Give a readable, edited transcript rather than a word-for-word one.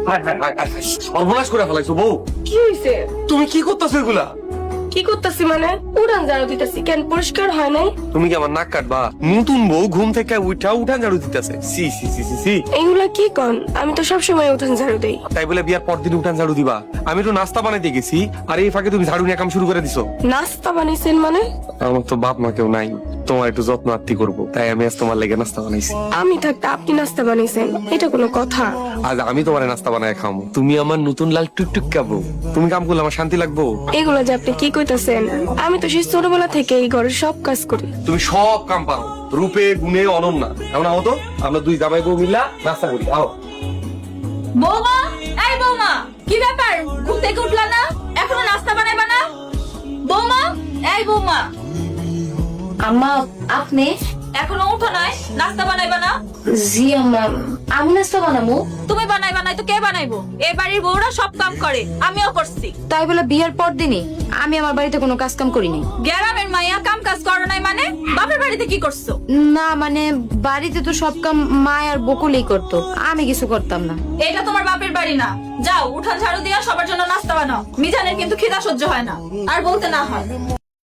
সর্বনাশ করে ফেলাইছো বউ। কি হইছে? তুমি কি করতেছো এগুলা? কি করতেছি মানে? উড়ান ঝাড়ু দিতেছি, কেন পরিষ্কার হয় নাই? তুমি কি আমার নাক কাটবা? নতুন বউ ঘুম থেকে উঠান ঝাড়ু দিতেছে। সি সি সি সি সি। এইগুলা কি কন? আমি তো সবসময় উঠান ঝাড়ু দেই। তাই বলে বিয়ার পর দিন উঠান ঝাড়ু দিবা? আমি তো নাস্তা বানাইতে গেছি, আর এই ফাঁকে তুমি ঝাড়ু নিয়ে কাম শুরু করে দিছো। নাস্তা বানাইছেন মানে? আমার তো বাপ মা কেউ নাই, তোমার একটু যত্ন আত্তি করবো, তাই আমি আজ তোমার লেগে নাস্তা বানাইছি। আমি থাকতে আপনি নাস্তা বানাইছেন, এটা কোনো কথা? আজ আমি তোমার নাস্তা বানায় খাবো। তুমি আমার নতুন লাল টুকটুক খাবো। তুমি কাম করলে আমার শান্তি লাগবো? এগুলা যে আপনি কি কইতাছেন? আমি তো সেই ছোটবেলা থেকে এই ঘরের সব কাজ করি। তুমি সব কাম পারো, রূপে গুণে অনন্যা। এখন আও তো, আমরা দুই জামাই বউ মিলা নাস্তা করি। আও। বৌমা, এই বৌমা, কি ব্যাপার? ঘুম থেকে উঠলা না? এখনো নাস্তা বানাইবা না? বৌমা, এই বৌমা। আম্মা, আপনি? এখনো উঠো নাই? নাস্তা বানাইবা না? জি আম্মা, আমি নাস্তা বানাবো। তুমি বানাইবা নাই তো কে বানাইবো? এই বাড়ির বউরা সব কাম করে, আমিও করছি। তাই বলে বিয়ের পর দিনই আমি আমার বাড়িতে কোনো কাজ কাম করিনি। গ্রামের মাইয়া কাম কাজ করো নাই মানে? বাপের বাড়িতে কি করছো? না মানে বাড়িতে তো সব কাম মা আর বকুলেই করতো, আমি কিছু করতাম না। এটা তোমার বাপের বাড়ি না। যাও উঠান ঝাড়ু দিয়া সবার জন্য নাস্তা বানাও। মিজানের কিন্তু খিদা সহ্য হয় না, আর বলতে না হয়।